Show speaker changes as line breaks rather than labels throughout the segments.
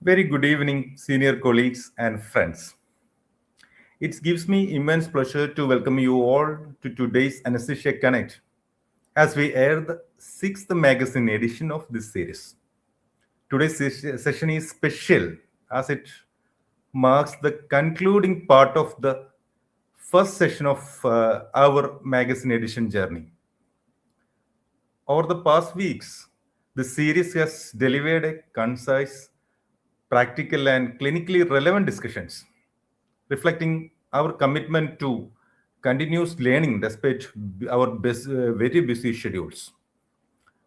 Very good evening, senior colleagues and friends. It gives me immense pleasure to welcome you all to today's Anesthesia Connect as we air the sixth magazine edition of this series. Today's session is special as it marks the concluding part of the first session of our magazine edition journey. Over the past weeks, the series has delivered a concise, practical, and clinically relevant discussions reflecting our commitment to continuous learning despite our very busy schedules.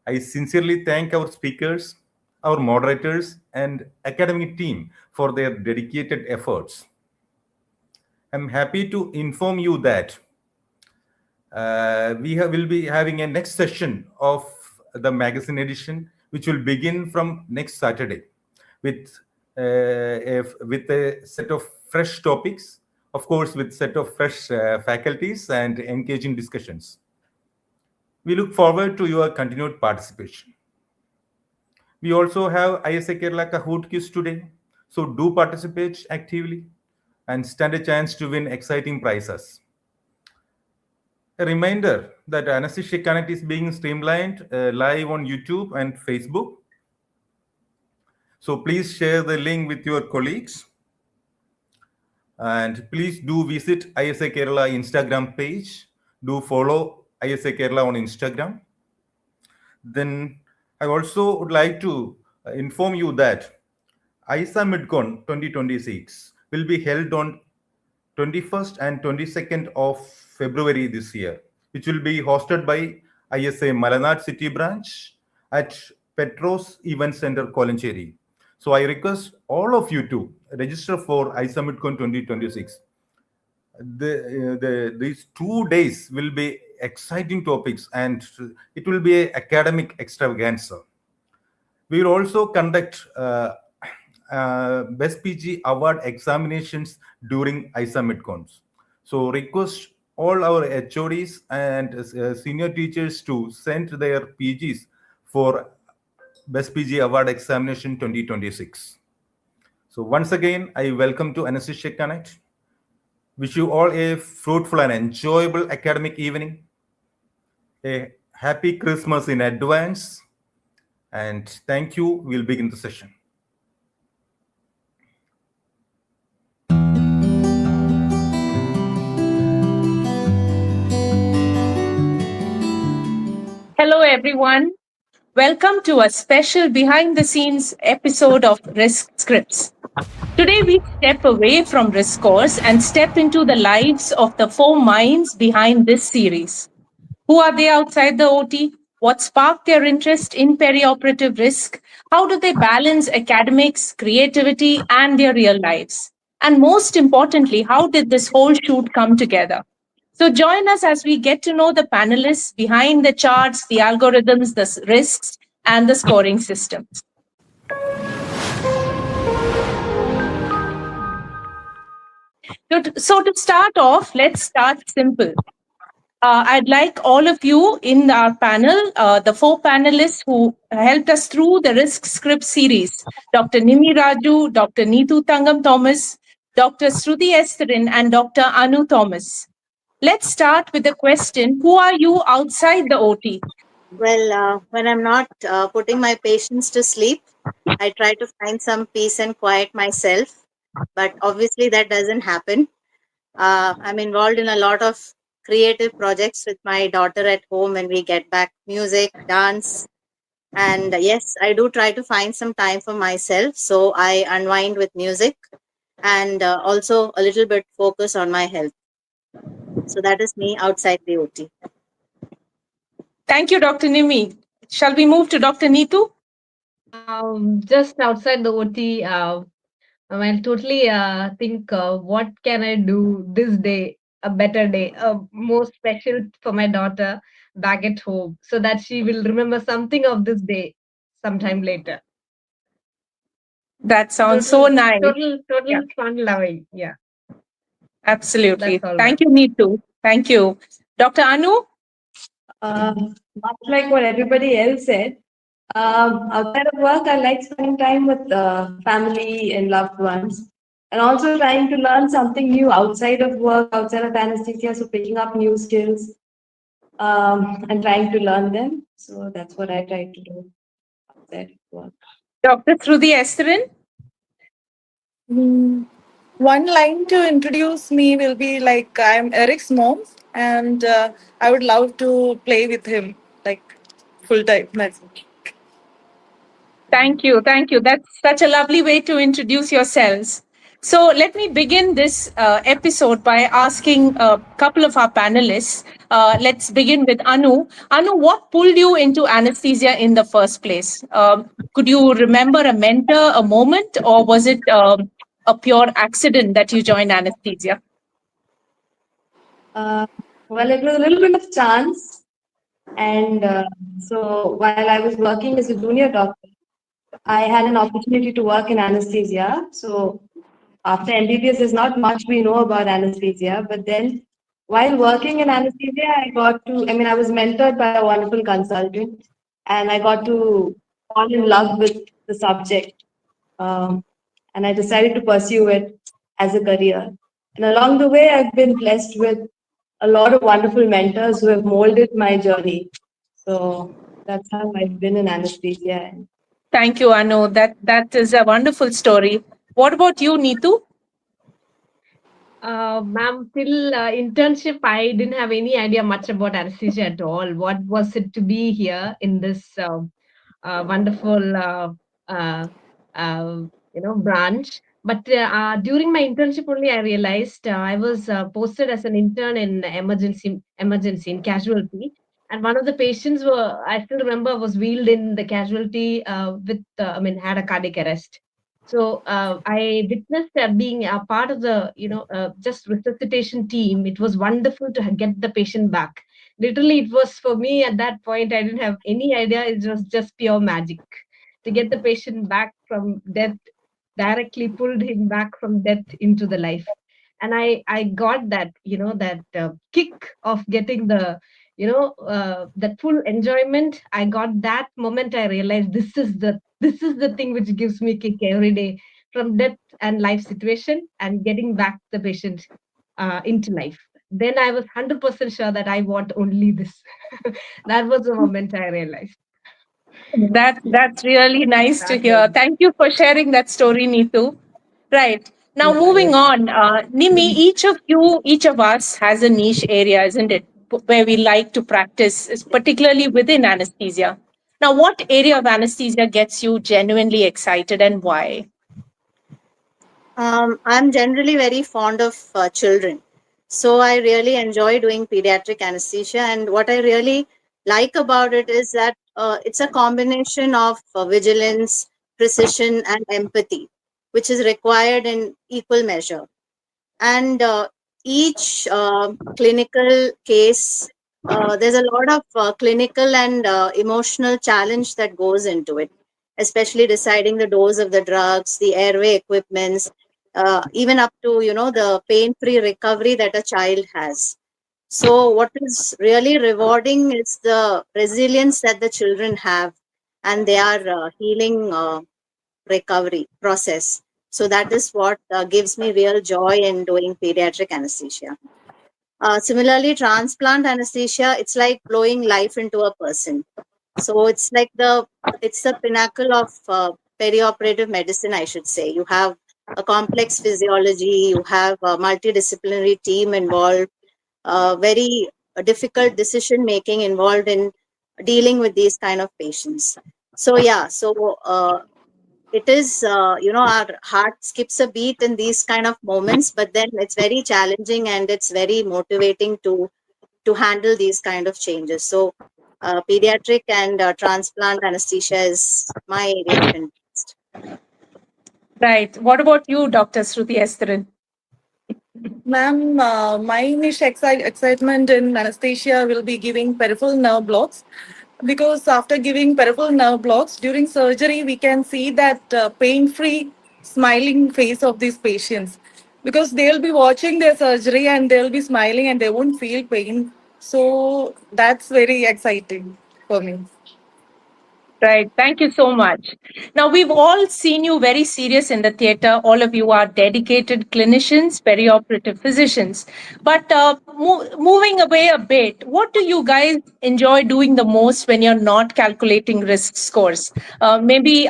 I sincerely thank our speakers, our moderators, and academic team for their dedicated efforts. I'm happy to inform you that will be having a next session of the magazine edition, which will begin from next Saturday with with a set of fresh topics, of course, with set of fresh faculties and engaging discussions. We look forward to your continued participation. We also have ISA Kerala Kahoot quiz today, so do participate actively and stand a chance to win exciting prizes. A reminder that Anesthesia Connect is being streamlined live on YouTube and Facebook. So please share the link with your colleagues. And please do visit ISA Kerala Instagram page. Do follow ISA Kerala on Instagram. Then I also would like to inform you that ISA Midcon 2026 will be held on 21st and 22nd of February this year, which will be hosted by ISA Malanad City Branch at Petros Event Center, Kolancheri. So I request all of you to register for ISA Midcon 2026. These 2 days will be exciting topics and it will be an academic extravaganza. We will also conduct Best PG award examinations during ISA Midcons. So request all our HODs and senior teachers to send their PGs for Best PG award examination 2026. So once again, I welcome to Anesthesia Connect. Wish you all a fruitful and enjoyable academic evening. A happy Christmas in advance. And thank you. We'll begin the session.
Hello, everyone. Welcome to a special behind the scenes episode of Risk Scripts. Today, we step away from risk scores and step into the lives of the four minds behind this series. Who are they outside the OT? What sparked their interest in perioperative risk? How do they balance academics, creativity, and their real lives? And most importantly, how did this whole shoot come together? So join us as we get to know the panelists behind the charts, the algorithms, the risks, and the scoring systems. So to start off, let's start simple. I'd like all of you in our panel, the four panelists who helped us through the Risk Script series, Dr. Nimi Raju, Dr. Neetu Tangam Thomas, Dr. Shruti Esterin, and Dr. Anu Thomas. Let's start with the question, who are you outside the OT?
Well, when I'm not putting my patients to sleep, I try to find some peace and quiet myself. But obviously that doesn't happen. I'm involved in a lot of creative projects with my daughter at home when we get back, music, dance. And yes, I do try to find some time for myself. So I unwind with music and also a little bit focus on my health. So that is me outside the OT.
Thank you, Dr. Nimi. Shall we move to Dr. Neetu?
Just outside the OT, I'll totally think what can I do this day, a better day, more special for my daughter back at home, so that she will remember something of this day sometime later.
That sounds so nice.
Total fun loving. Yeah.
Absolutely. Thank you, Neetu. Thank you. Dr. Anu?
Much like what everybody else said, Outside of work, I like spending time with family and loved ones, and also trying to learn something new outside of work, outside of anesthesia. So picking up new skills and trying to learn them. So that's what I try to do outside of work.
Dr. Shruti Esterin?
Mm, One line to introduce me will be like I'm Eric's mom, and I would love to play with him like full time. That's it.
Thank you. Thank you. That's such a lovely way to introduce yourselves. So, let me begin this episode by asking a couple of our panelists. Let's begin with Anu. Anu, what pulled you into anesthesia in the first place? Could you remember a mentor, a moment, or was it a pure accident that you joined anesthesia?
Uh, well, it was a little bit of chance, and so while I was working as a junior doctor, I had an opportunity to work in anesthesia. So after MBBS, there's not much we know about anesthesia. But then while working in anesthesia, I was mentored by a wonderful consultant and I got to fall in love with the subject. Um, and I decided to pursue it as a career. And along the way, I've been blessed with a lot of wonderful mentors who have molded my journey. So that's how I've been in anesthesia.
Thank you, Anu. That is a wonderful story. What about you, Neetu?
Ma'am, till internship, I didn't have any idea much about anesthesia at all. What was it to be here in this wonderful, uh, uh, branch? But during my internship only, I realized I was posted as an intern in emergency in casualty, and one of the patients were I still remember was wheeled in the casualty had a cardiac arrest. So I witnessed being a part of the just resuscitation team. It was wonderful to get the patient back. Literally, it was for me at that point. I didn't have any idea. It was just pure magic to get the patient back from death, directly pulled him back from death into the life. And I got that that kick of getting the that full enjoyment. I got that moment. I realized this is the thing which gives me kick every day, from death and life situation and getting back the patient into life. Then I was 100% sure that I want only this. That was the moment I realized.
That's really nice to
That was
hear. Thank you for sharing that story, Neetu. Right. Now,
yeah,
moving
yes.
on, Nimi, each of us has a niche area, isn't it, where we like to practice, particularly within anesthesia. Now, what area of anesthesia gets you genuinely excited and why?
I'm generally very fond of children. So I really enjoy doing pediatric anesthesia. And what I really like about it is that it's a combination of vigilance, precision, and empathy, which is required in equal measure. And each clinical case, there's a lot of clinical and emotional challenge that goes into it, especially deciding the dose of the drugs, the airway equipments, even up to the pain-free recovery that a child has. So what is really rewarding is the resilience that the children have, and they are healing recovery process. So that is what gives me real joy in doing pediatric anesthesia. Similarly, transplant anesthesia, it's like blowing life into a person. So it's the pinnacle of perioperative medicine, I should say. You have a complex physiology, you have a multidisciplinary team involved, very difficult decision making involved in dealing with these kind of patients. So yeah, so it is our heart skips a beat in these kind of moments, but then it's very challenging and it's very motivating to handle these kind of changes. So pediatric and transplant anesthesia is my area of interest.
Right. What about you, Dr. Shruti Esterin?
Ma'am, my niche excitement in anesthesia will be giving peripheral nerve blocks because after giving peripheral nerve blocks during surgery, we can see that pain-free, smiling face of these patients because they'll be watching their surgery and they'll be smiling and they won't feel pain. So that's very exciting for me.
Right. Thank you so much. Now, we've all seen you very serious in the theater. All of you are dedicated clinicians, perioperative physicians. But moving away a bit, what do you guys enjoy doing the most when you're not calculating risk scores? Maybe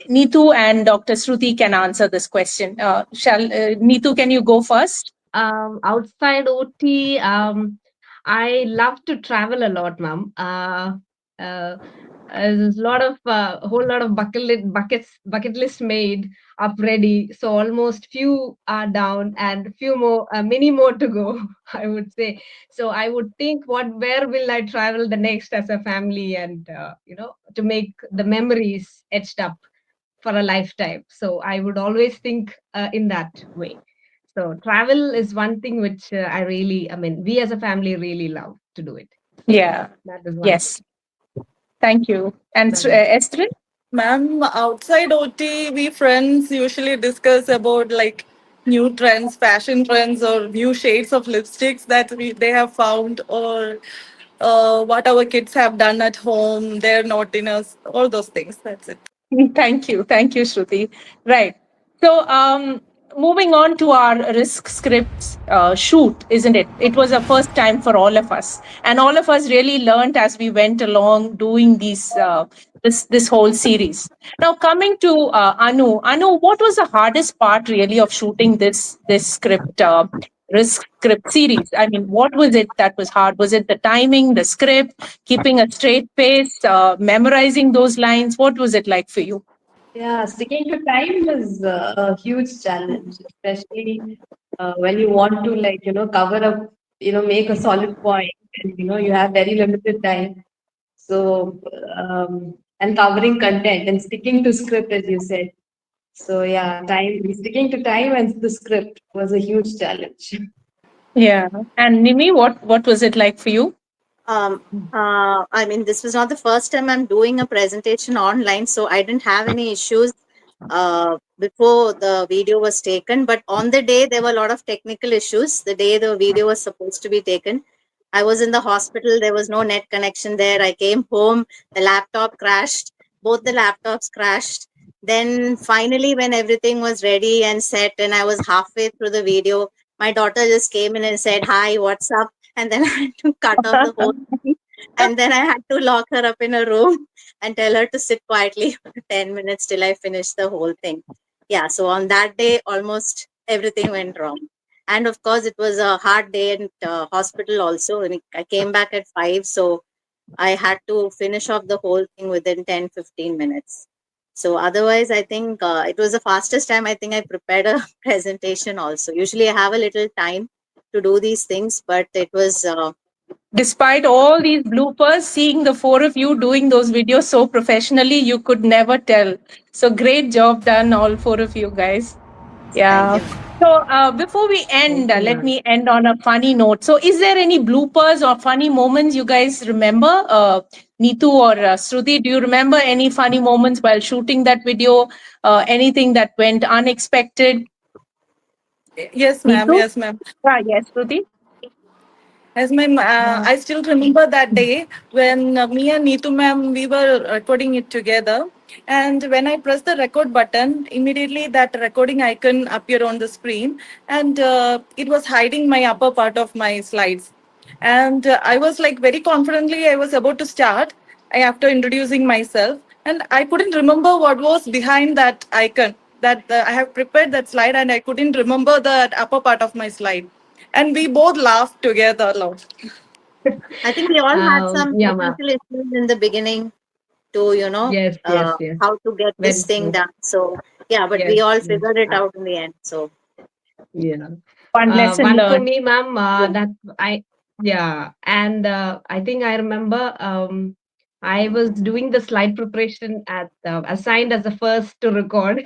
Neetu and Dr. Shruti can answer this question. Neetu, can you go first?
Outside OT, I love to travel a lot, ma'am. Uh, there's a lot of whole lot of bucket list made up ready. So almost few are down and few more, many more to go. I would say. So I would think, where will I travel the next as a family, and to make the memories etched up for a lifetime. So I would always think in that way. So travel is one thing which I mean, we as a family really love to do it.
Yeah.
That is one thing.
Yes. Thank you. And
Ma'am.
Esther?
Ma'am, outside OT, we friends usually discuss about like new trends, fashion trends, or new shades of lipsticks that they have found, or what our kids have done at home, their naughtiness, all those things. That's it.
Thank you. Thank you, Shruti. Right. So, moving on to our risk scripts shoot, isn't it? It was a first time for all of us. And all of us really learned as we went along doing this whole series. Now, coming to Anu, what was the hardest part really of shooting this script? Risk script series. I mean, what was it that was hard? Was it the timing, the script, keeping a straight face, memorizing those lines? What was it like for you?
Yeah, sticking to time is a huge challenge, especially when you want to, like, cover up, make a solid point, and you have very limited time. So, and covering content and sticking to script, as you said. So, yeah, sticking to time and the script was a huge challenge.
Yeah. And Nimi, what was it like for you?
Um, I mean, this was not the first time I'm doing a presentation online, so I didn't have any issues before the video was taken. But on the day, there were a lot of technical issues. The day the video was supposed to be taken, I was in the hospital. There was no net connection there. I came home, the laptop crashed. Both the laptops crashed. Then finally, when everything was ready and set, and I was halfway through the video, my daughter just came in and said, "Hi, what's up?" And then I had to cut off the whole thing. And then I had to lock her up in a room and tell her to sit quietly for 10 minutes till I finished the whole thing. Yeah, so on that day, almost everything went wrong. And of course, it was a hard day in hospital also. And I came back at 5, so I had to finish off the whole thing within 10-15 minutes. So otherwise, I think it was the fastest time I think I prepared a presentation also. Usually I have a little time to do these things, but it was
Despite all these bloopers, seeing the four of you doing those videos so professionally, you could never tell. So great job done, all four of you guys.
thank
Yeah.
you.
So before we
Thank
end,
you,
let
ma'am.
me end on a funny note. So, is there any bloopers or funny moments you guys remember? Neetu or Shruti, do you remember any funny moments while shooting that video? Anything that went unexpected?
Yes, ma'am.
Neetu?
Yes, ma'am.
Yes, Shruti.
As ma'am, I still remember that day when me and Neetu ma'am, we were recording it together. And when I pressed the record button, immediately that recording icon appeared on the screen, and it was hiding my upper part of my slides. And I was like very confidently, I was about to start after introducing myself, and I couldn't remember what was behind that icon. That I have prepared that slide, and I couldn't remember the upper part of my slide, and we both laughed together a lot.
I think we all had some
Yeah, ma'am.
technical issues in the beginning to,
Yes, yes, yes.
how to get this
Very
thing
true.
done. So, yeah, but
Yes,
we all
yes.
figured it out in the end. So,
Yeah.
One lesson
One for
learned.
me, ma'am.
yeah.
That I Yeah, and I think I remember. I was doing the slide preparation at assigned as the first to record,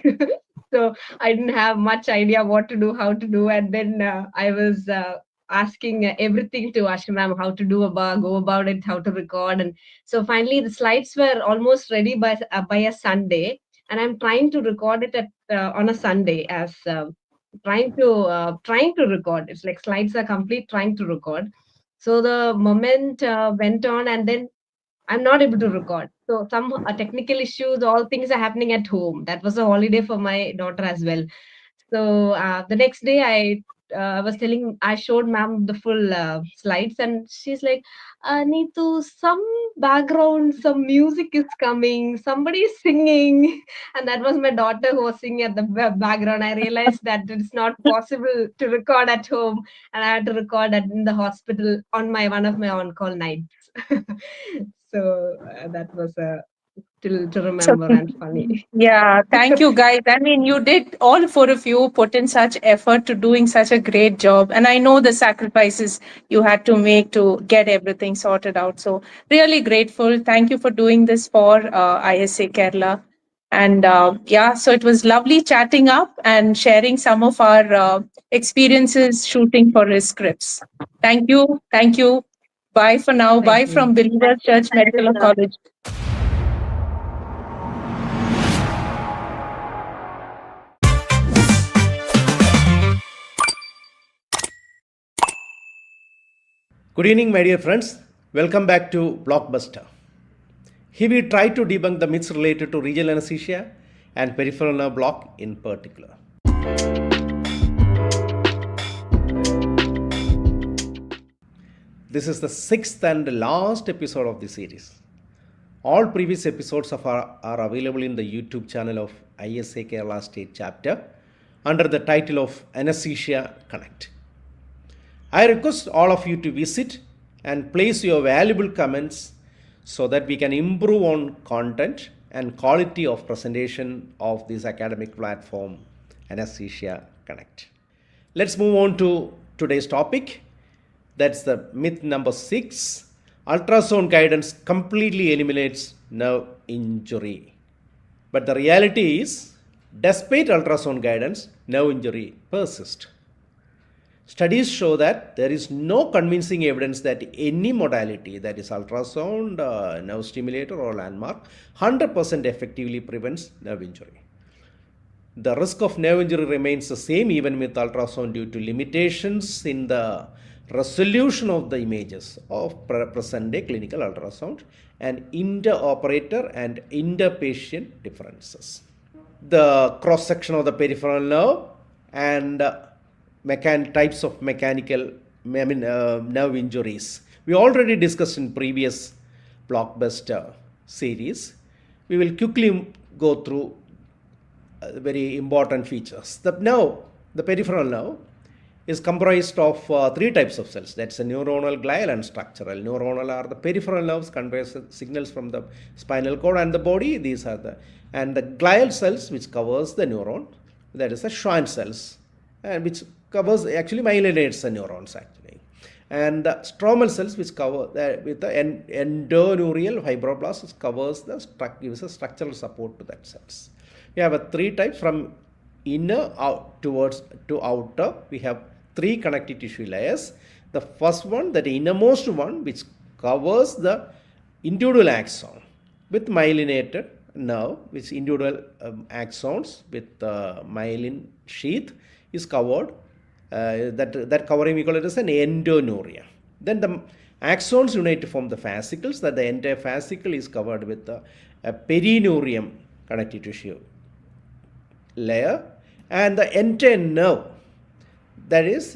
so I didn't have much idea what to do, how to do, and then I was asking everything to Asha ma'am, how to go about it, how to record, and so finally the slides were almost ready by a Sunday, and I'm trying to record it at on a Sunday as. Trying to record. It's like slides are complete, trying to record. So the moment went on, and then I'm not able to record. So some technical issues, all things are happening at home. That was a holiday for my daughter as well. So the next day, I was telling, I showed ma'am the full slides, and she's like, "Neetu, some background, some music is coming, somebody is singing," and that was my daughter who was singing at the background. I realized that it's not possible to record at home, and I had to record in the hospital on my one of my on-call nights. So that was still to remember and funny.
Yeah, thank you guys. I mean, you did, all four of you put in such effort to doing such a great job. And I know the sacrifices you had to make to get everything sorted out. So, really grateful. Thank you for doing this for ISA Kerala. And yeah, so it was lovely chatting up and sharing some of our experiences shooting for risk scripts. Thank you. Thank you. Bye for now.
Thank
Bye from
you.
Believers Church Medical College.
Good evening, my dear friends. Welcome back to Blockbuster. Here we try to debunk the myths related to regional anesthesia and peripheral nerve block in particular. This is the sixth and last episode of this series. All previous episodes are available in the YouTube channel of ISA Kerala State Chapter under the title of AnaesthesiaCONNECT. I request all of you to visit and place your valuable comments so that we can improve on content and quality of presentation of this academic platform, AnaesthesiaCONNECT. Let's move on to today's topic. That's the myth number 6. Ultrasound guidance completely eliminates nerve injury. But the reality is, despite ultrasound guidance, nerve injury persists. Studies show that there is no convincing evidence that any modality, that is ultrasound, nerve stimulator or landmark, 100% effectively prevents nerve injury. The risk of nerve injury remains the same even with ultrasound due to limitations in the resolution of the images of present-day clinical ultrasound and inter-operator and inter-patient differences. The cross-section of the peripheral nerve and types of mechanical nerve injuries. We already discussed in previous Blockbuster series. We will quickly go through very important features. The peripheral nerve is comprised of 3 types of cells. That's a neuronal, glial and structural. Neuronal are the peripheral nerves, conveys signals from the spinal cord and the body. These are and the glial cells which covers the neuron. That is the Schwann cells, and which covers actually myelinates the neurons actually. And the stromal cells which cover with the endoneurial fibroblasts covers gives a structural support to that cells. We have 3 types from inner out to outer. We have 3 connective tissue layers. The first one, that innermost one, which covers the individual axon with myelinated nerve, which individual axons with myelin sheath is covered. That covering we call it as an endoneuria. Then the axons unite to form the fascicles, that the entire fascicle is covered with a perineurium connective tissue layer, and the entire nerve, that is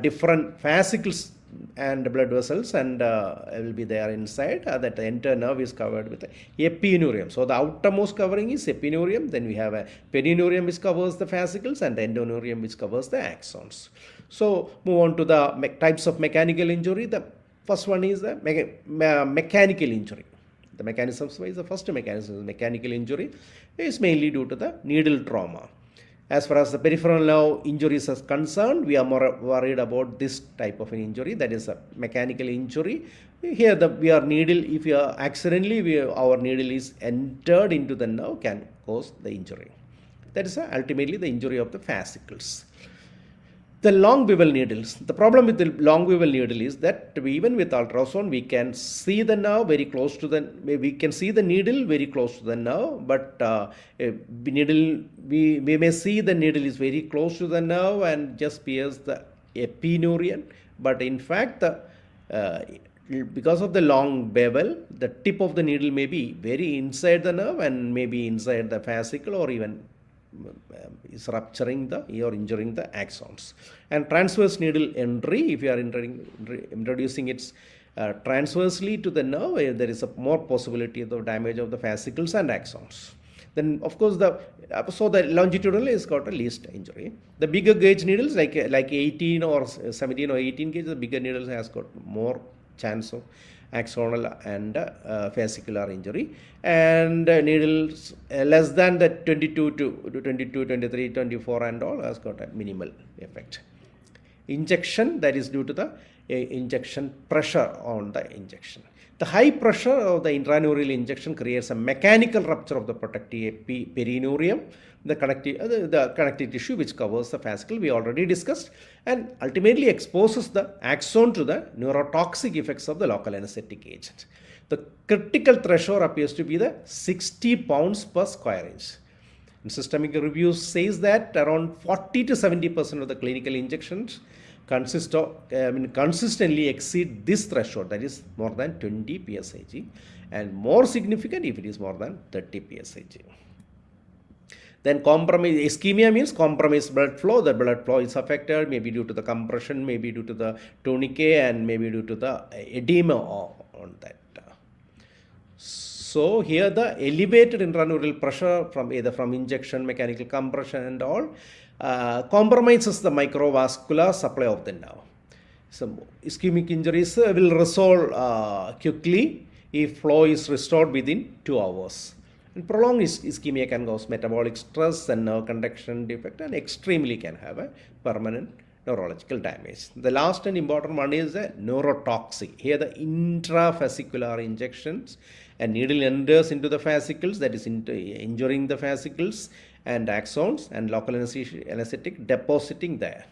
different fascicles and blood vessels and will be there inside. That the entire nerve is covered with epineurium. So the outermost covering is epineurium. Then we have a perineurium which covers the fascicles and endoneurium which covers the axons. So move on to the types of mechanical injury. The first one is the mechanical injury. The mechanisms wise, the first mechanism is mechanical injury is mainly due to the needle trauma. As far as the peripheral nerve injuries is concerned, we are more worried about this type of an injury, that is a mechanical injury. Here if you are accidentally, our needle is entered into the nerve, can cause the injury. That is ultimately the injury of the fascicles. The long bevel needles. The problem with the long bevel needle is that even with ultrasound, we can see the nerve very close to we can see the needle very close to the nerve, but we may see the needle is very close to the nerve and just pierce the epineurium, but in fact the because of the long bevel, the tip of the needle may be very inside the nerve and maybe inside the fascicle, or even is rupturing the or injuring the axons. And transverse needle entry, if you are introducing it transversely to the nerve, there is a more possibility of the damage of the fascicles and axons. Then of course the longitudinal has got a least injury. The bigger gauge needles like 18 or 17 or 18 gauge, the bigger needles has got more chance of axonal and fascicular injury, and needles less than the 22 to 22, 23, 24 and all has got a minimal effect. Injection, that is due to the injection pressure on the injection. The high pressure of the intraneural injection creates a mechanical rupture of the protective perineurium, the connective tissue which covers the fascicle we already discussed, and ultimately exposes the axon to the neurotoxic effects of the local anesthetic agent. The critical threshold appears to be the 60 pounds per square inch. And systemic reviews says that around 40 to 70% of the clinical injections consistently exceed this threshold, that is more than 20 psag, and more significant if it is more than 30 psag. Then ischemia means compromised blood flow. The blood flow is affected, maybe due to the compression, maybe due to the tourniquet, and maybe due to the edema on that. So here the elevated intraneural pressure from either from injection, mechanical compression and all compromises the microvascular supply of the nerve. So ischemic injuries will resolve quickly if flow is restored within 2 hours. And prolonged ischemia can cause metabolic stress and nerve conduction defect, and extremely can have a permanent neurological damage. The last and important one is a neurotoxic. Here the intravascular injections, a needle enters into the fascicles, that is injuring the fascicles and axons, and local anesthetic depositing there.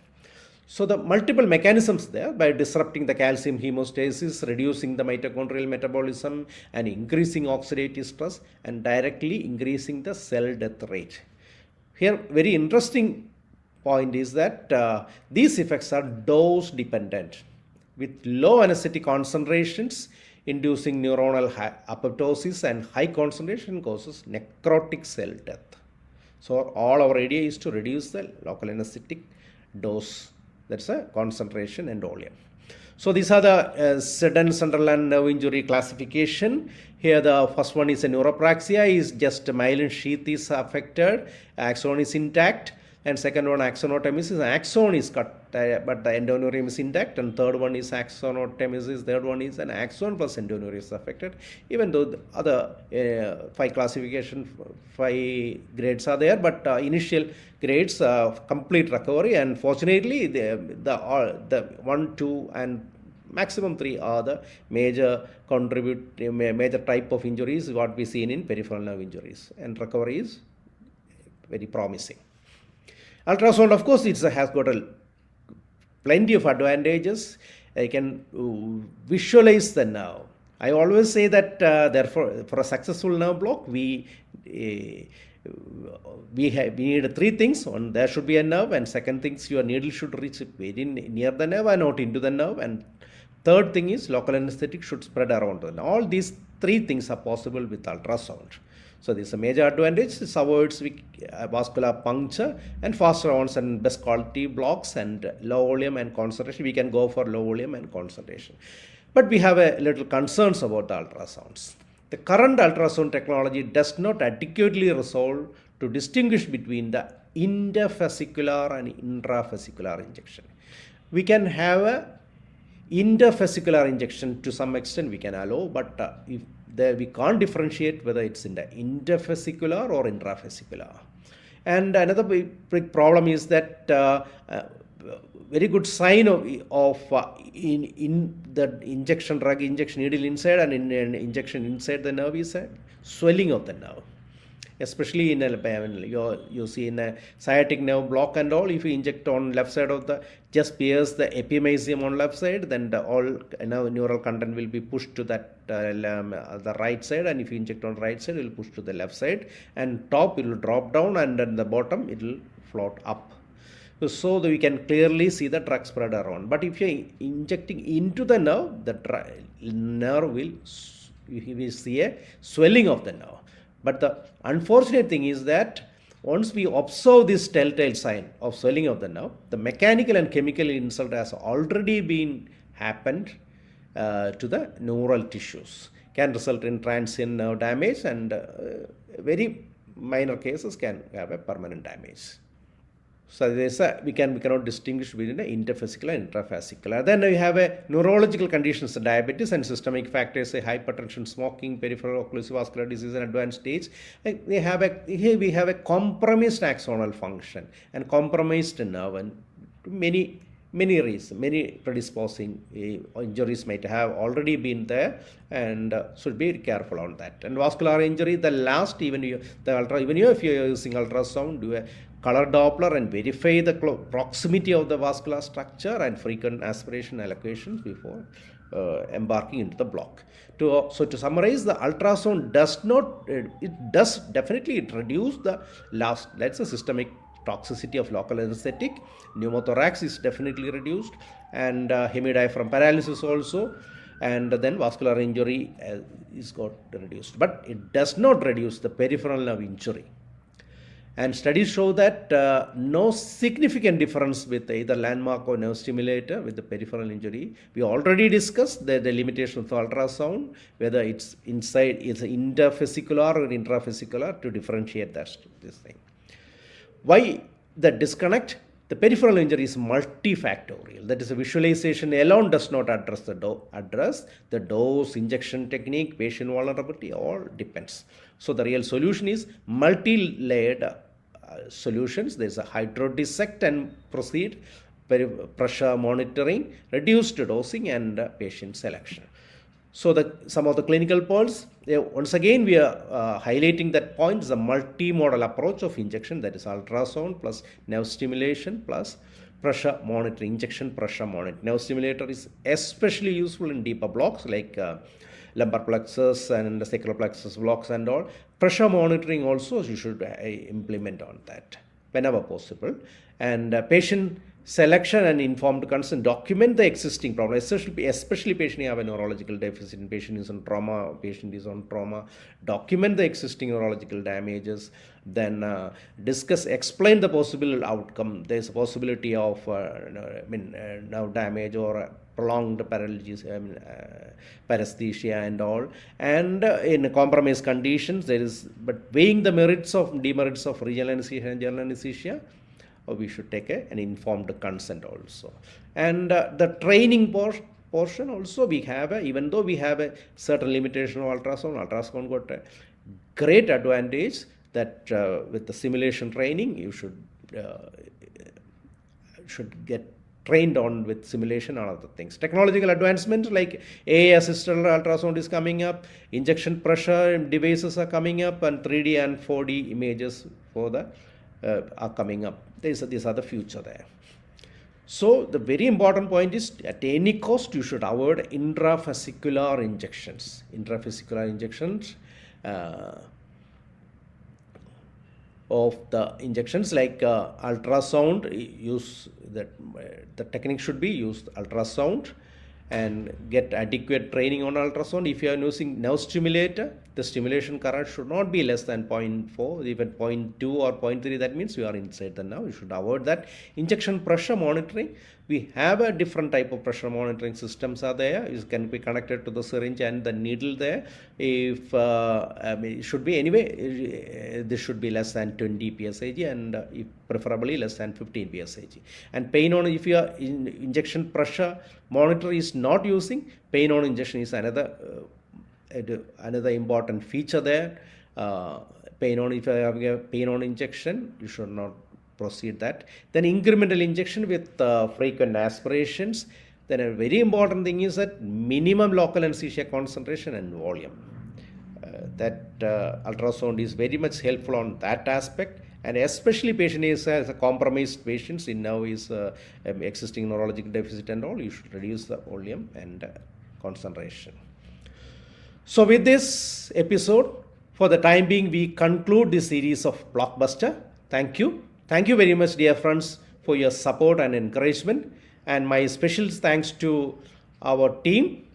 So the multiple mechanisms there, by disrupting the calcium hemostasis, reducing the mitochondrial metabolism, and increasing oxidative stress, and directly increasing the cell death rate. Here very interesting point is that these effects are dose dependent, with low anesthetic concentrations inducing neuronal apoptosis, and high concentration causes necrotic cell death. So all our idea is to reduce the local anesthetic dose, that's a concentration and volume. So these are the sudden central and nerve injury classification. Here the first one is a neuropraxia, is just myelin sheath is affected, axon is intact, and second one axonotemesis, axon is cut but the endoneurium is intact, and third one is axonotemesis, third one is an axon plus endoneurium is affected, even though the other 5 grades are there, but initial grades complete recovery, and fortunately the 1, 2 and maximum 3 are the major type of injuries what we seen in peripheral nerve injuries, and recovery is very promising. Ultrasound, of course, it has got plenty of advantages. I can visualize the nerve. I always say that therefore for a successful nerve block we need 3 things. One, there should be a nerve, and second thing is your needle should reach very near the nerve and not into the nerve, and third thing is local anesthetic should spread around the nerve. All these 3 things are possible with ultrasound. So this is a major advantage. It avoids vascular puncture and faster rounds and best quality blocks and low volume and concentration. We can go for low volume and concentration. But we have a little concerns about the ultrasounds. The current ultrasound technology does not adequately resolve to distinguish between the interfascicular and intravascular injection. We can have a interfascicular injection to some extent we can allow, but if we can't differentiate whether it's in the interfascicular or intravascular. And another big problem is that very good sign of in the injection drug injection needle inside and in an injection inside the nerve is a swelling of the nerve. Especially in you see in a sciatic nerve block and all, if you inject on left side of the, just pierce the epimysium on left side, then all neural content will be pushed to that the right side, and if you inject on right side, it will push to the left side, and top it will drop down, and at the bottom it will float up. so that we can clearly see the drug spread around. But if you're injecting into the nerve, the nerve will, you will see a swelling of the nerve. But the unfortunate thing is that once we observe this telltale sign of swelling of the nerve, the mechanical and chemical insult has already been happened to the neural tissues, can result in transient nerve damage, and very minor cases can have a permanent damage. So we cannot distinguish between the intervesicular and intrafascicular. Then we have a neurological conditions, diabetes and systemic factors, hypertension, smoking, peripheral occlusive vascular disease, and advanced stage. We have a compromised axonal function and compromised nerve, and many reasons, many predisposing injuries might have already been there, and should be careful on that. And vascular injury, the last, even if you're using ultrasound, do a color Doppler and verify the proximity of the vascular structure and frequent aspiration allocations before embarking into the block. So to summarize, the ultrasound does definitely reduce the that's a systemic toxicity of local anesthetic. Pneumothorax is definitely reduced, and hemidiaphragm paralysis also, and then vascular injury is got reduced. But it does not reduce the peripheral nerve injury. And studies show that no significant difference with either landmark or nerve stimulator with the peripheral injury. We already discussed the limitation of ultrasound, whether it's inside, it's intervesicular or intravesicular, to differentiate this thing. Why the disconnect? The peripheral injury is multifactorial. That is, a visualization alone does not address the dose, injection technique, patient vulnerability, all depends. So the real solution is multi-layered solutions. There is a hydrodissect and proceed, pressure monitoring, reduced dosing, and patient selection. So some of the clinical pearls, once again we are highlighting that point, is a multimodal approach of injection, that is ultrasound plus nerve stimulation plus pressure monitoring, injection pressure monitoring. Nerve stimulator is especially useful in deeper blocks like lumbar plexus and sacral plexus blocks and all. Pressure monitoring also you should implement on that whenever possible. And patient selection and informed consent, document the existing problem, especially patient who have a neurological deficit, patient is on trauma, document the existing neurological damages, then explain the possible outcome. There's a possibility of nerve damage or prolonged paralysis, paresthesia and all, and in compromised conditions but weighing the demerits of regional anesthesia and general anesthesia, we should take an informed consent also. And the training portion also, we have even though we have a certain limitation of ultrasound got a great advantage that with the simulation training you should get trained on with simulation and other things. Technological advancements like AI assisted ultrasound is coming up, injection pressure devices are coming up, and 3D and 4D images are coming up. These are the future there. So the very important point is, at any cost you should avoid intravesicular injections. Of the injections like ultrasound, the technique should be used ultrasound, and get adequate training on ultrasound. If you are using nerve stimulator, the stimulation current should not be less than 0.4, even 0.2 or 0.3. That means you are inside the nerve. You should avoid that. Injection pressure monitoring, we have a different type of pressure monitoring systems are there. It can be connected to the syringe and the needle there. If it should be anyway, this should be less than 20 psig, and if preferably less than 15 psig. And pain on, if your injection pressure monitor is not using, pain on injection is another important feature there. If you have a pain on injection, you should not proceed that. Then incremental injection with frequent aspirations. Then a very important thing is that minimum local anesthesia concentration and volume. That ultrasound is very much helpful on that aspect, and especially patient is as a compromised patients in now is existing neurological deficit and all, you should reduce the volume and concentration. So with this episode, for the time being, we conclude this series of Blockbuster. Thank you. Thank you very much, dear friends, for your support and encouragement. And my special thanks to our team,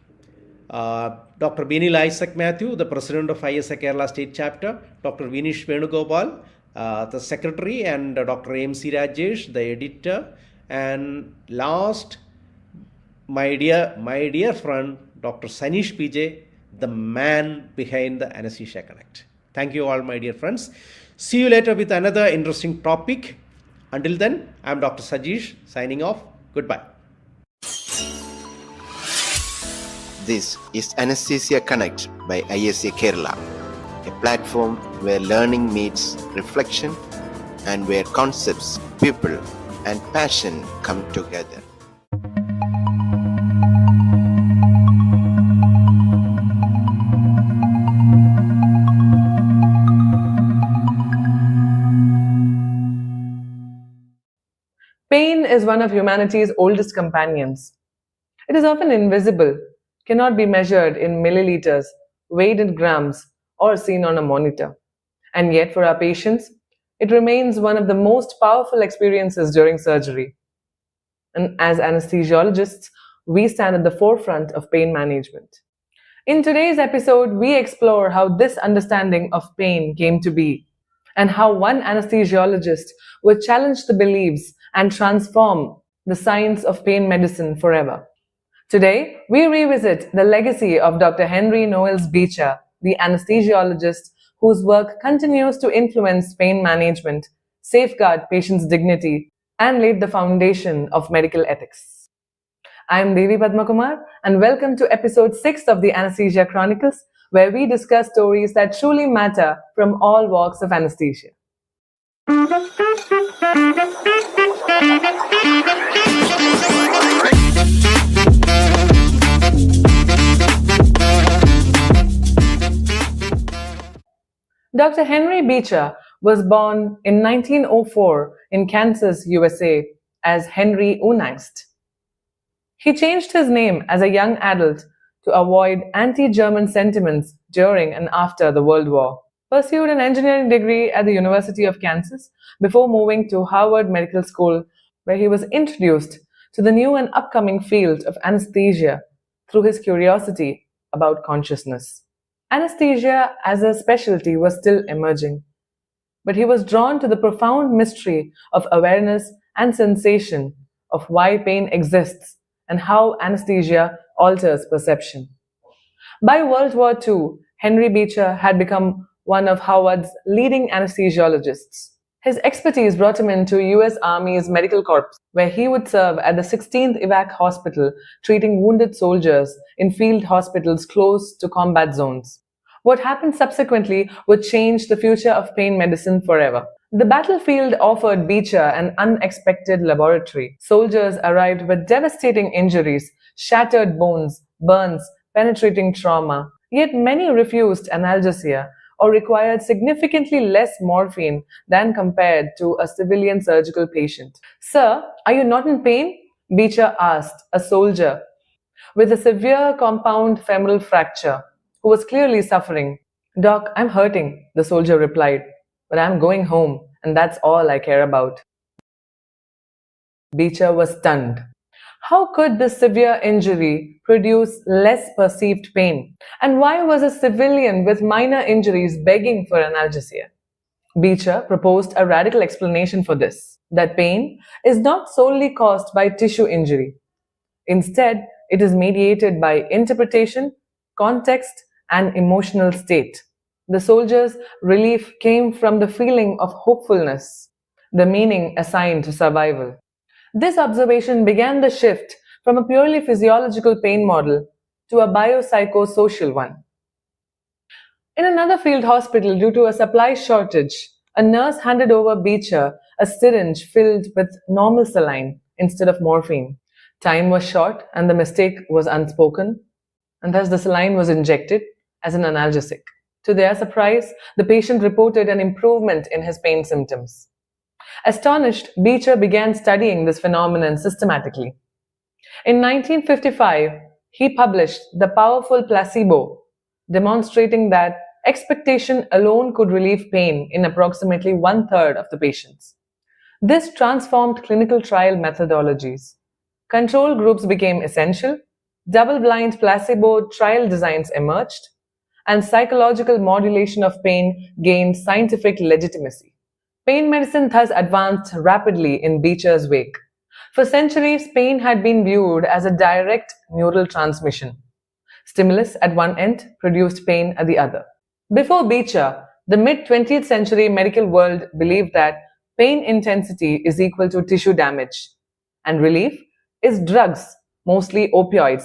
Dr. Benil Isaac Matthew, the President of ISA Kerala State Chapter, Dr. Vinish Venugopal, the Secretary, and Dr. MC Rajesh, the Editor, and last, my dear friend, Dr. Sanish PJ, the man behind the Anesthesia Connect. Thank you all, my dear friends. See you later with another interesting topic. Until then, I am Dr. Sajeesh signing off. Goodbye.
This is Anesthesia Connect by ISA Kerala, a platform where learning meets reflection and where concepts, people, and passion come together.
Pain is one of humanity's oldest companions. It is often invisible, cannot be measured in milliliters, weighed in grams, or seen on a monitor. And yet, for our patients, it remains one of the most powerful experiences during surgery. And as anesthesiologists, we stand at the forefront of pain management. In today's episode, we explore how this understanding of pain came to be, and how one anesthesiologist would challenge the beliefs and transform the science of pain medicine forever. Today, we revisit the legacy of Dr. Henry Noels Beecher, the anesthesiologist whose work continues to influence pain management, safeguard patients' dignity, and laid the foundation of medical ethics. I am Devi Padmakumar, and welcome to episode 6 of the Anesthesia Chronicles, where we discuss stories that truly matter from all walks of anesthesia. Dr. Henry Beecher was born in 1904 in Kansas, USA, as Henry Unangst. He changed his name as a young adult to avoid anti-German sentiments during and after the World War, pursued an engineering degree at the University of Kansas before moving to Harvard Medical School, where he was introduced to the new and upcoming field of anesthesia through his curiosity about consciousness. Anesthesia as a specialty was still emerging, but he was drawn to the profound mystery of awareness and sensation of why pain exists and how anesthesia alters perception. By World War II, Henry Beecher had become one of Harvard's leading anesthesiologists. His expertise brought him into US Army's Medical Corps, where he would serve at the 16th Evac Hospital, treating wounded soldiers in field hospitals close to combat zones. What happened subsequently would change the future of pain medicine forever. The battlefield offered Beecher an unexpected laboratory. Soldiers arrived with devastating injuries, shattered bones, burns, penetrating trauma. Yet many refused analgesia or required significantly less morphine than compared to a civilian surgical patient. "Sir, are you not in pain?" Beecher asked a soldier with a severe compound femoral fracture who was clearly suffering. "Doc, I'm hurting," the soldier replied, "but I'm going home, and that's all I care about." Beecher was stunned. How could this severe injury produce less perceived pain? And why was a civilian with minor injuries begging for analgesia? Beecher proposed a radical explanation for this, that pain is not solely caused by tissue injury. Instead, it is mediated by interpretation, context, and emotional state. The soldier's relief came from the feeling of hopefulness, the meaning assigned to survival. This observation began the shift from a purely physiological pain model to a biopsychosocial one. In another field hospital, due to a supply shortage, a nurse handed over Beecher a syringe filled with normal saline instead of morphine. Time was short and the mistake was unspoken, and thus the saline was injected as an analgesic. To their surprise, the patient reported an improvement in his pain symptoms. Astonished, Beecher began studying this phenomenon systematically. In 1955, he published The Powerful Placebo, demonstrating that expectation alone could relieve pain in approximately 1/3 of the patients. This transformed clinical trial methodologies. Control groups became essential, double-blind placebo trial designs emerged, and psychological modulation of pain gained scientific legitimacy. Pain medicine thus advanced rapidly in Beecher's wake. For centuries, pain had been viewed as a direct neural transmission. Stimulus at one end produced pain at the other. Before Beecher, the mid-20th century medical world believed that pain intensity is equal to tissue damage, and relief is drugs, mostly opioids.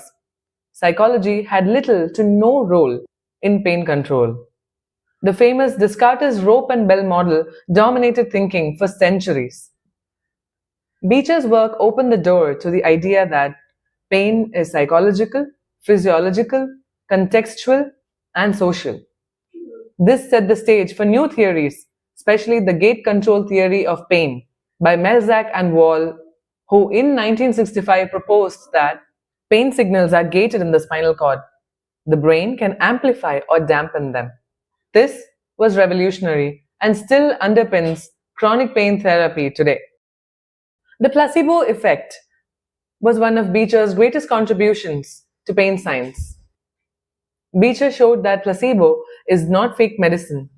Psychology had little to no role in pain control. The famous Descartes' rope and bell model dominated thinking for centuries. Beecher's work opened the door to the idea that pain is psychological, physiological, contextual, and social. This set the stage for new theories, especially the gate control theory of pain by Melzack and Wall, who in 1965 proposed that pain signals are gated in the spinal cord. The brain can amplify or dampen them. This was revolutionary and still underpins chronic pain therapy today. The placebo effect was one of Beecher's greatest contributions to pain science. Beecher showed that placebo is not fake medicine.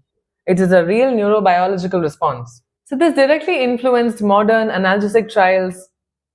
It is a real neurobiological response. So this directly influenced modern analgesic trials,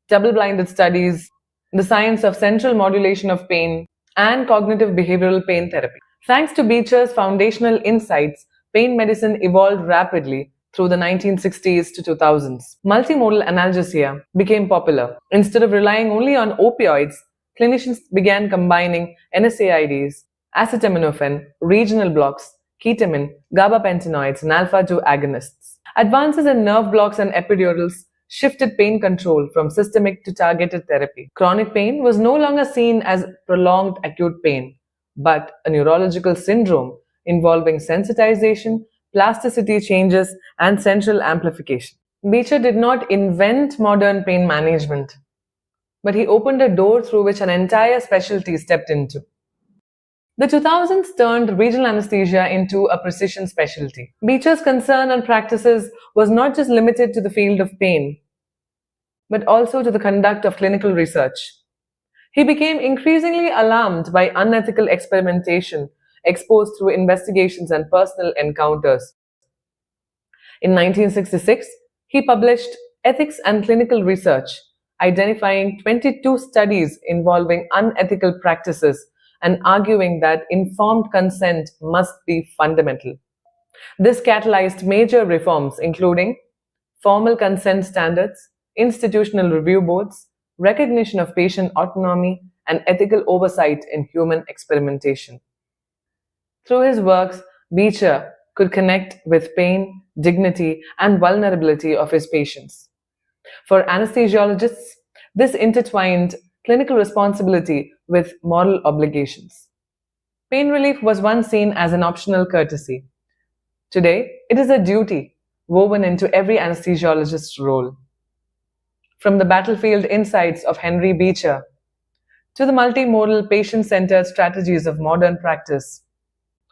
double-blinded studies, the science of central modulation of pain, and cognitive behavioral pain therapy. Thanks to Beecher's foundational insights, pain medicine evolved rapidly through the 1960s to 2000s. Multimodal analgesia became popular. Instead of relying only on opioids, clinicians began combining NSAIDs, acetaminophen, regional blocks, ketamine, gabapentinoids, and alpha-2 agonists. Advances in nerve blocks and epidurals shifted pain control from systemic to targeted therapy. Chronic pain was no longer seen as prolonged acute pain, but a neurological syndrome involving sensitization, plasticity changes, and central amplification. Beecher did not invent modern pain management, but he opened a door through which an entire specialty stepped into. The 2000s turned regional anesthesia into a precision specialty. Beecher's concern and practices was not just limited to the field of pain, but also to the conduct of clinical research. He became increasingly alarmed by unethical experimentation exposed through investigations and personal encounters. In 1966, he published Ethics and Clinical Research, identifying 22 studies involving unethical practices and arguing that informed consent must be fundamental. This catalyzed major reforms, including formal consent standards, institutional review boards, recognition of patient autonomy, and ethical oversight in human experimentation. Through his works, Beecher could connect with pain, dignity, and vulnerability of his patients. For anesthesiologists, this intertwined clinical responsibility with moral obligations. Pain relief was once seen as an optional courtesy. Today, it is a duty woven into every anesthesiologist's role. From the battlefield insights of Henry Beecher to the multimodal patient-centered strategies of modern practice,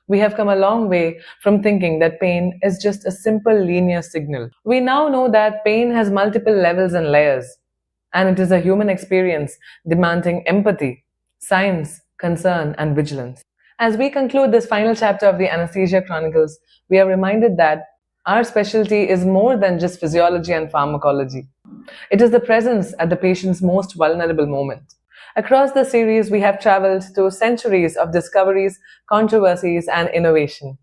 we have come a long way from thinking that pain is just a simple linear signal. We now know that pain has multiple levels and layers, and it is a human experience demanding empathy, science, concern, and vigilance. As we conclude this final chapter of the Anesthesia Chronicles, we are reminded that our specialty is more than just physiology and pharmacology. It is the presence at the patient's most vulnerable moment. Across the series, we have traveled through centuries of discoveries, controversies, and innovation.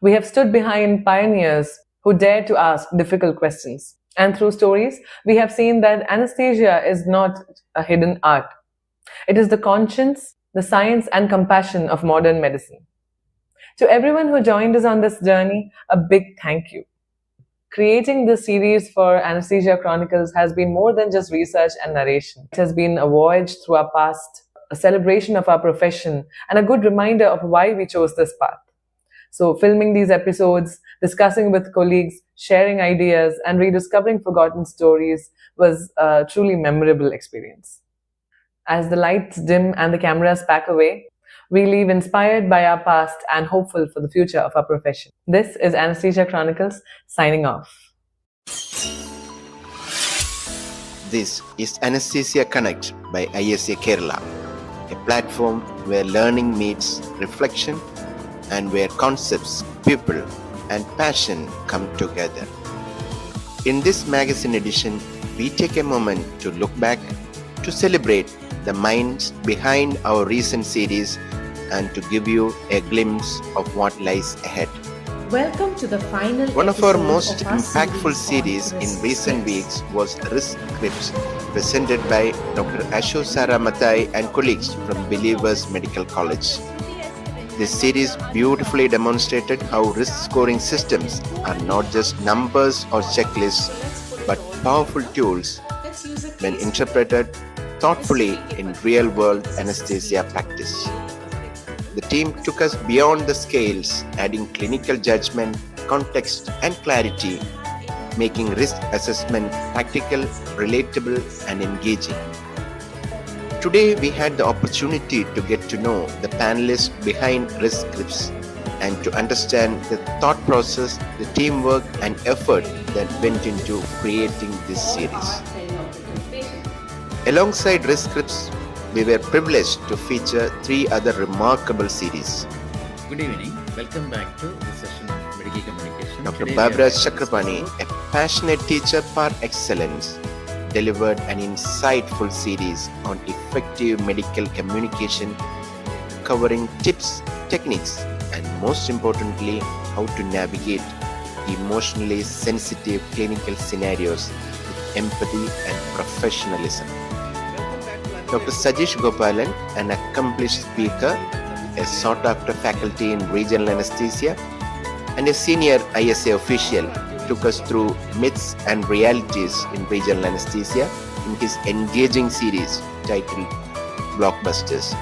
We have stood behind pioneers who dared to ask difficult questions. And through stories, we have seen that anesthesia is not a hidden art. It is the conscience, the science, and compassion of modern medicine. To everyone who joined us on this journey, a big thank you. Creating this series for Anesthesia Chronicles has been more than just research and narration. It has been a voyage through our past, a celebration of our profession, and a good reminder of why we chose this path. So filming these episodes, discussing with colleagues, sharing ideas, and rediscovering forgotten stories was a truly memorable experience. As the lights dim and the cameras pack away, we leave inspired by our past and hopeful for the future of our profession. This is Anesthesia Chronicles signing off.
This is Anesthesia Connect by ISA Kerala, a platform where learning meets reflection and where concepts, people, and passion come together. In this magazine edition, we take a moment to look back, to celebrate the minds behind our recent series, and to give you a glimpse of what lies ahead.
Welcome to the final
One of our
episode
most
of our
impactful series
on
in
Risk
recent
Scripts.
weeks was Risk Scripts, presented by Dr. Ashu Sara Mathai and colleagues from Believers Medical College. This series beautifully demonstrated how risk scoring systems are not just numbers or checklists, but powerful tools when interpreted thoughtfully in real world anesthesia practice. The team took us beyond the scales, adding clinical judgment, context, and clarity, making risk assessment practical, relatable, and engaging. Today, we had the opportunity to get to know the panelists behind Risk Scripts and to understand the thought process, the teamwork, and effort that went into creating this series. Alongside Risk Scripts, we were privileged to feature 3 other remarkable series.
Good evening. Welcome back to this session of medical communication.
Dr.
Today we
Barbara
are
Chakrapani, a passionate teacher par excellence, delivered an insightful series on effective medical communication, covering tips, techniques, and most importantly, how to navigate emotionally sensitive clinical scenarios with empathy and professionalism. Dr. Sajesh Gopalan, an accomplished speaker, a sought-after faculty in regional anesthesia, and a senior ISA official, took us through myths and realities in regional anesthesia in his engaging series titled Blockbusters.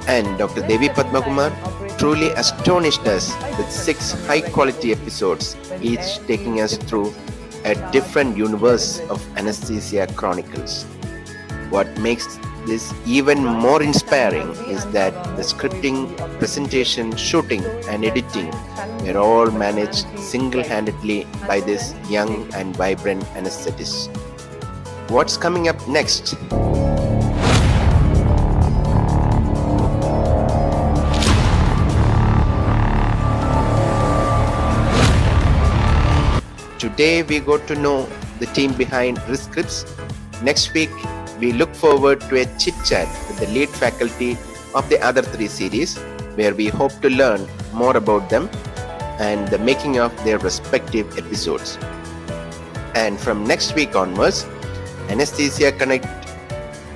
And Dr. Devi Padmakumar truly astonished us with 6 high-quality episodes, each taking us through a different universe of anesthesia chronicles. What makes this even more inspiring is that the scripting, presentation, shooting, and editing were all managed single-handedly by this young and vibrant anesthetist. What's coming up next? Today we got to know the team behind Risk Scripts. Next week we look forward to a chit chat with the lead faculty of the other 3 series, where we hope to learn more about them and the making of their respective episodes. And from next week onwards, Anesthesia Connect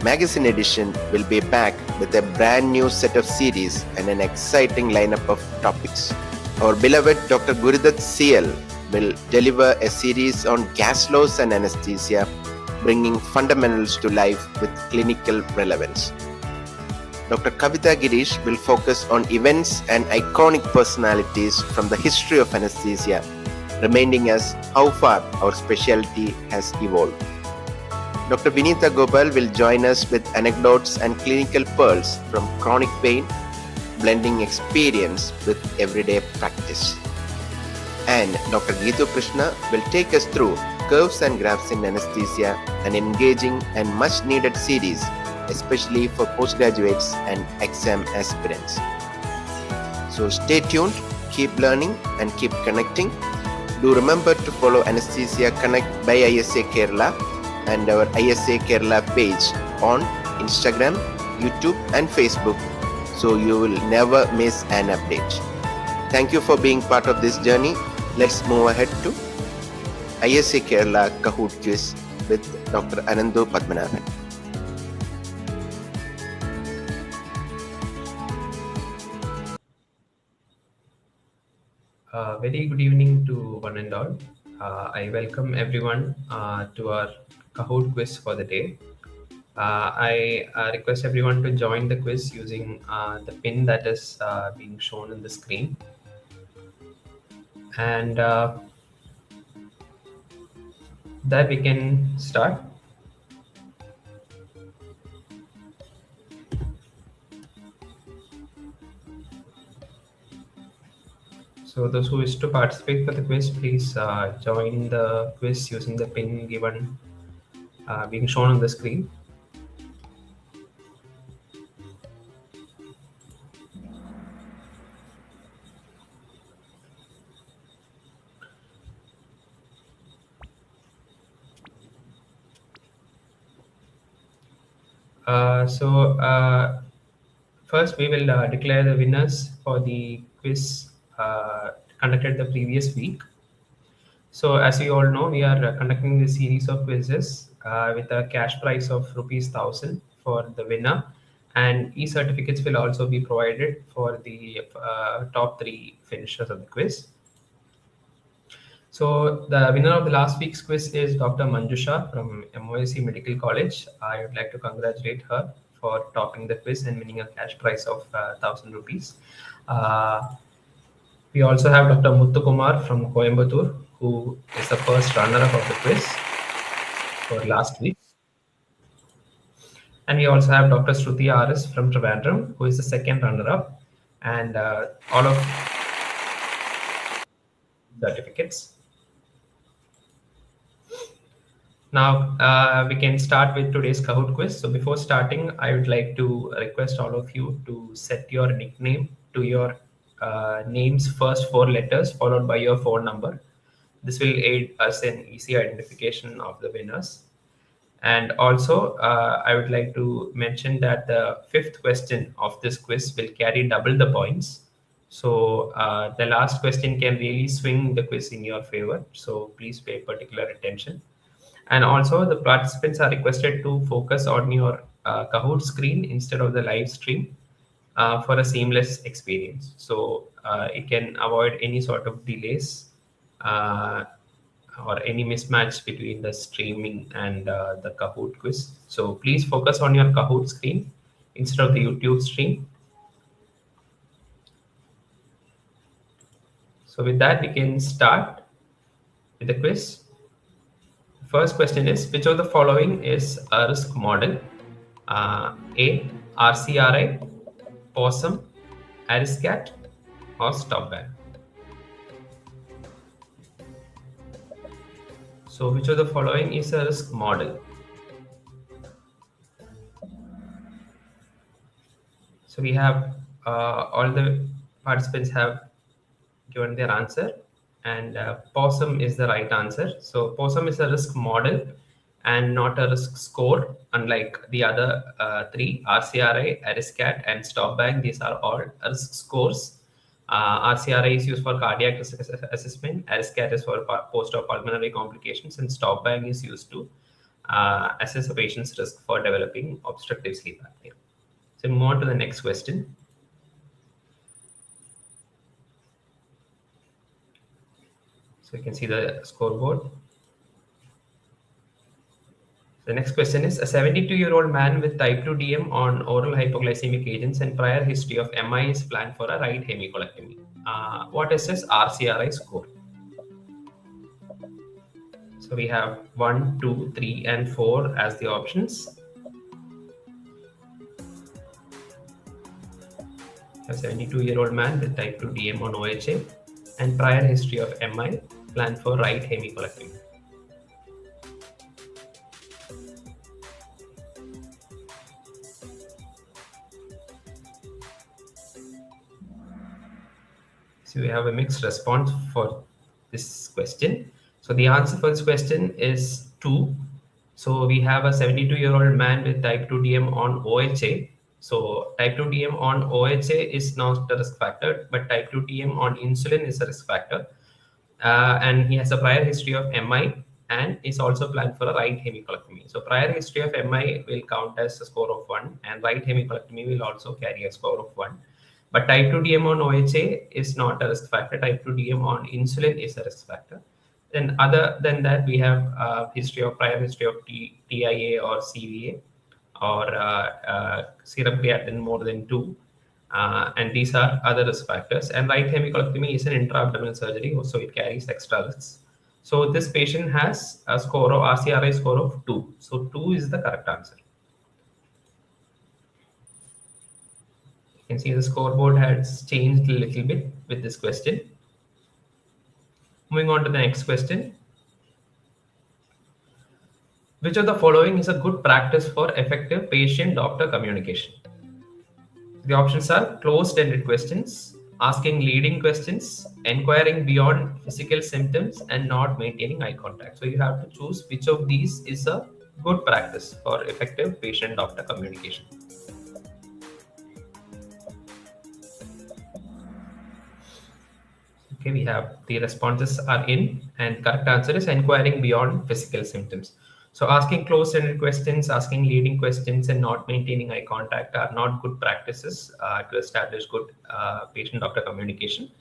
magazine edition will be back with a brand new set of series and an exciting lineup of topics. Our beloved Dr. Gurudat CL will deliver a series on gas loss and anesthesia, bringing fundamentals to life with clinical relevance. Dr. Kavita Girish will focus on events and iconic personalities from the history of anesthesia, reminding us how far our specialty has evolved. Dr. Vinitha Gopal will join us with anecdotes and clinical pearls from chronic pain, blending experience with everyday practice. And Dr. Geetu Krishna will take us through curves and graphs in anesthesia, an engaging and much needed series, especially for postgraduates and exam aspirants. So stay tuned, keep learning, and keep connecting. Do remember to follow Anesthesia Connect by ISA Kerala and our ISA Kerala page on Instagram, YouTube, and Facebook, so you will never miss an update. Thank you for being part of this journey. Let's move ahead to ISA Kerala Kahoot quiz with Dr. Anandu Padmanabhan.
Very good evening to one and all. I welcome everyone to our Kahoot quiz for the day. I request everyone to join the quiz using the pin that is being shown on the screen. And that we can start. So those who wish to participate for the quiz, please join the quiz using the pin given being shown on the screen. First, we will declare the winners for the quiz conducted the previous week. So, as you all know, we are conducting this series of quizzes with a cash prize of ₹1,000 for the winner, and e-certificates will also be provided for the top 3 finishers of the quiz. So the winner of the last week's quiz is Dr. Manjusha from MOSC Medical College. I would like to congratulate her for topping the quiz and winning a cash prize of ₹1,000. We also have Dr. Muthukumar from Coimbatore, who is the first runner-up of the quiz for last week. And we also have Dr. Shruti RS from Trivandrum, who is the second runner-up, and all of certificates. Now we can start with today's Kahoot quiz. So before starting, I would like to request all of you to set your nickname to your name's first 4 letters followed by your phone number. This will aid us in easy identification of the winners. And also, I would like to mention that the 5th question of this quiz will carry double the points. So the last question can really swing the quiz in your favor. So please pay particular attention. And also, the participants are requested to focus on your Kahoot screen instead of the live stream for a seamless experience. So it can avoid any sort of delays or any mismatch between the streaming and the Kahoot quiz. So please focus on your Kahoot screen instead of the YouTube stream. So with that, we can start with the quiz. First question is, which of the following is a risk model? A, RCRI, POSSUM, ARISCAT, or STOPBAN? So which of the following is a risk model? So we have all the participants have given their answer, and POSSUM is the right answer. So POSSUM is a risk model and not a risk score, unlike the other 3, RCRI, ARISCAT, and STOPBAN. These are all risk scores. RCRI is used for cardiac risk assessment, ARISCAT is for post-op pulmonary complications, and STOPBAN is used to assess a patient's risk for developing obstructive sleep apnea. So move on to the next question. So you can see the scoreboard. The next question is, a 72-year-old man with type 2 DM on oral hypoglycemic agents and prior history of MI is planned for a right hemicolectomy. What is his RCRI score? So we have 1, 2, 3, and 4 as the options. A 72-year-old man with type 2 DM on OHA and prior history of MI planned for right hemicolectomy. So we have a mixed response for this question. So the answer for this question is 2. So we have a 72-year-old man with type 2 DM on OHA. So type 2 DM on OHA is not a risk factor, but type 2 DM on insulin is a risk factor. And he has a prior history of MI and is also planned for a right hemicolectomy. So prior history of MI will count as a score of 1, and right hemicolectomy will also carry a score of 1. But type 2 DM on OHA is not a risk factor. Type 2 DM on insulin is a risk factor. Then other than that, we have prior history of TIA or CVA or serum creatinine more than 2. And these are other risk factors. And right hemicolectomy is an intra-abdominal surgery, so it carries extra risks. So this patient has a score of RCRI score of 2. So 2 is the correct answer. You can see the scoreboard has changed a little bit with this question. Moving on to the next question. Which of the following is a good practice for effective patient-doctor communication? The options are closed-ended questions, asking leading questions, inquiring beyond physical symptoms, and not maintaining eye contact. So you have to choose which of these is a good practice for effective patient-doctor communication. Okay, we have the responses are in, and correct answer is inquiring beyond physical symptoms. So asking closed-ended questions, asking leading questions, and not maintaining eye contact are not good practices to establish good patient-doctor communication.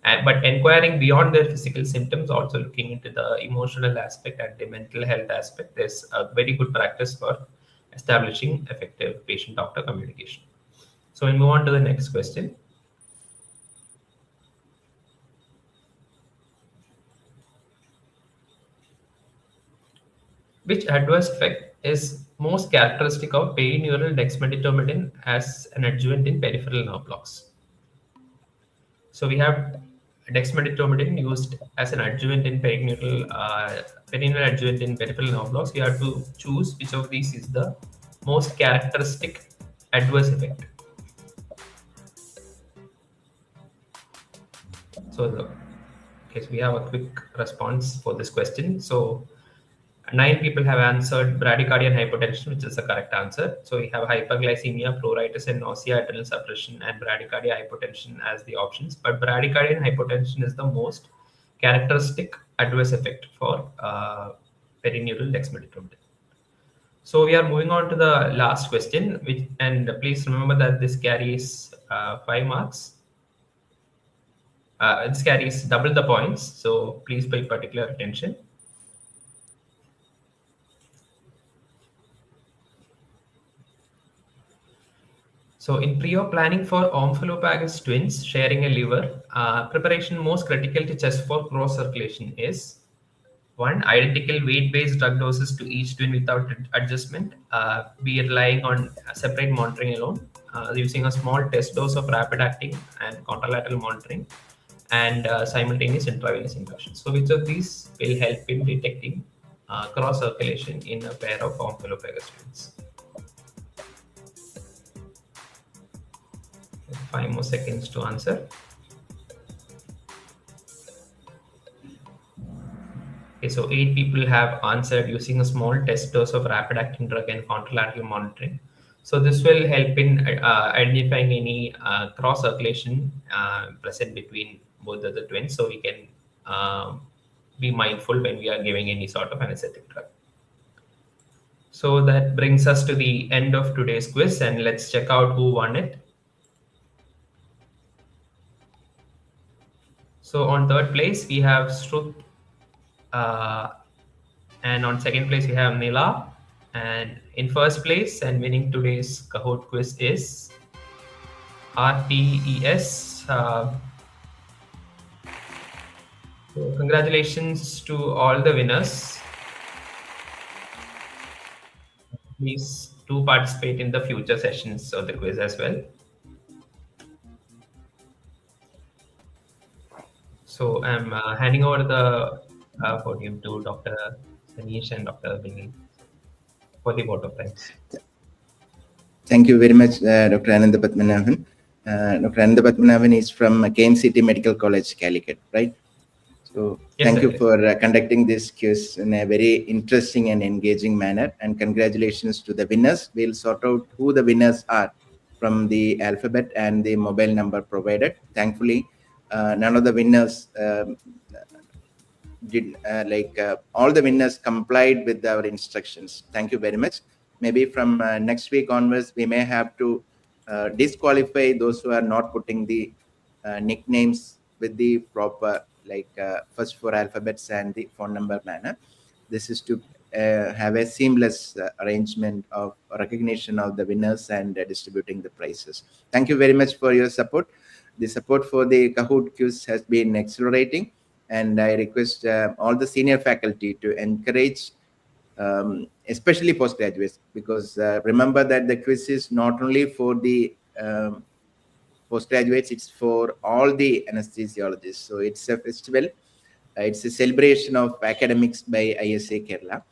But inquiring beyond their physical symptoms, also looking into the emotional aspect and the mental health aspect, is a very good practice for establishing effective patient-doctor communication. So we move on to the next question. Which adverse effect is most characteristic of perineural dexmedetomidine as an adjuvant in peripheral nerve blocks? So we have dexmedetomidine used as an adjuvant in perineural adjuvant in peripheral nerve blocks. You have to choose which of these is the most characteristic adverse effect. So we have a quick response for this question. So 9 people have answered bradycardia and hypotension, which is the correct answer. So we have hyperglycemia, pruritus, and nausea, adrenal suppression, and bradycardia, hypotension as the options. But bradycardia and hypotension is the most characteristic adverse effect for perineural dexmedetomidine. So we are moving on to the last question, and please remember that this carries 5 marks. This carries double the points, so please pay particular attention. So in pre-op planning for omphalopagus twins sharing a liver, preparation most critical to chest for cross circulation is 1. Identical weight-based drug doses to each twin without adjustment. Be relying on separate monitoring alone, using a small test dose of rapid-acting and contralateral monitoring, and simultaneous intravenous infusion. So which of these will help in detecting cross circulation in a pair of omphalopagus twins? 5 more seconds to answer. Okay, so 8 people have answered using a small test dose of rapid-acting drug and contralateral monitoring. So this will help in identifying any cross circulation present between both of the twins, so we can be mindful when we are giving any sort of anesthetic drug. So that brings us to the end of today's quiz, and let's check out who won it. So on third place, we have Shrut, and on second place, we have Nila. And in first place and winning today's Kahoot quiz is RTES. So congratulations to all the winners. Please do participate in the future sessions of the quiz as well. So I'm handing over the podium to Dr. Sanish and Dr. Vinny for the vote of thanks.
Thank you very much, Dr. Ananda Padmanabhan. Dr. Ananda Padmanabhan is from KMCT Medical College, Calicut, right? So
Yes,
thank
sir.
you for conducting this quiz in a very interesting and engaging manner. And congratulations to the winners. We'll sort out who the winners are from the alphabet and the mobile number provided. Thankfully, none of the winners did all the winners complied with our instructions. Thank you very much. Maybe from next week onwards, we may have to disqualify those who are not putting the nicknames with the proper first 4 alphabets and the phone number manner. This is to have a seamless arrangement of recognition of the winners and distributing the prizes. Thank you very much for your support. The support for the Kahoot quiz has been accelerating, and I request all the senior faculty to encourage especially postgraduates, because remember that the quiz is not only for the postgraduates, it's for all the anesthesiologists. So it's a festival It's a celebration of academics by ISA Kerala.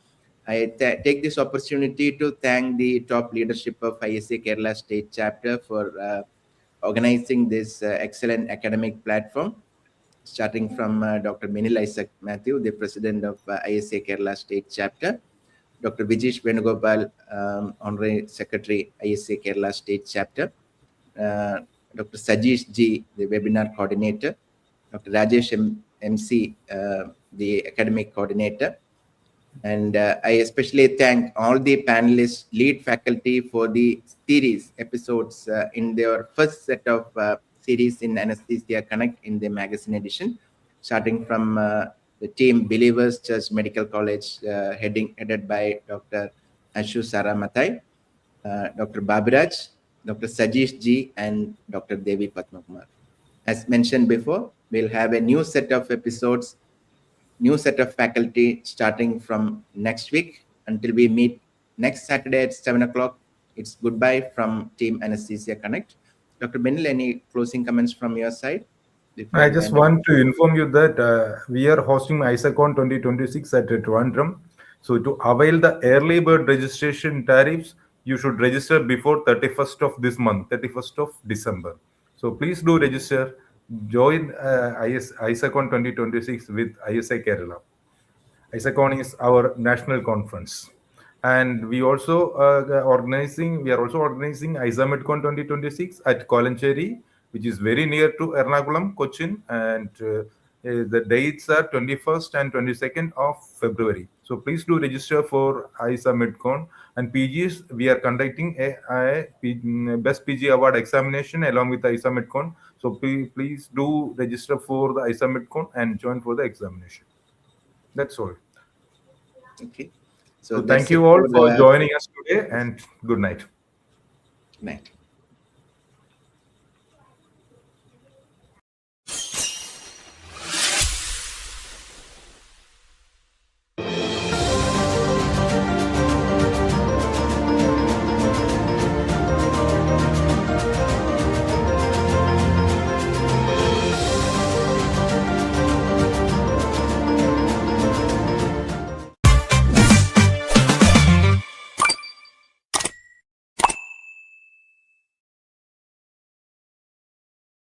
I take this opportunity to thank the top leadership of ISA Kerala State Chapter for organizing this excellent academic platform, starting from Dr. Minil Isaac Matthew, the president of ISA Kerala State Chapter, Dr. Vijesh Venugopal, Honorary Secretary, ISA Kerala State Chapter, Dr. Sajesh G, the webinar coordinator, Dr. Rajesh MC, the academic coordinator. And I especially thank all the panelists, lead faculty for the series episodes in their first set of series in Anesthesia Connect in the magazine edition, starting from the team Believers Church Medical College, headed by Dr. Ashu Saramathai, Dr. Babiraj, Dr. Sajesh G, and Dr. Devi Padmakumar. As mentioned before, we'll have a new set of episodes, new set of faculty starting from next week. Until we meet next Saturday at 7 o'clock, it's goodbye from Team Anesthesia Connect. Dr. Benil, any closing comments from your side?
I just want to inform you that we are hosting ISACON 2026 at Trivandrum. So to avail the early bird registration tariffs, you should register before 31st of this month, 31st of December. So please do register. Join ISACON 2026 with ISA Kerala. ISACON is our national conference. And we are also organizing ISAMedCon 2026 at Kolancheri, which is very near to Ernakulam, Cochin, and the dates are 21st and 22nd of February. So please do register for ISAMedCon. And PGs, we are conducting a Best PG Award examination along with ISAMedCon. So please do register for the ISAMedCon and join for the examination. That's all.
Okay.
So thank you all for joining us today, and good night.
Night.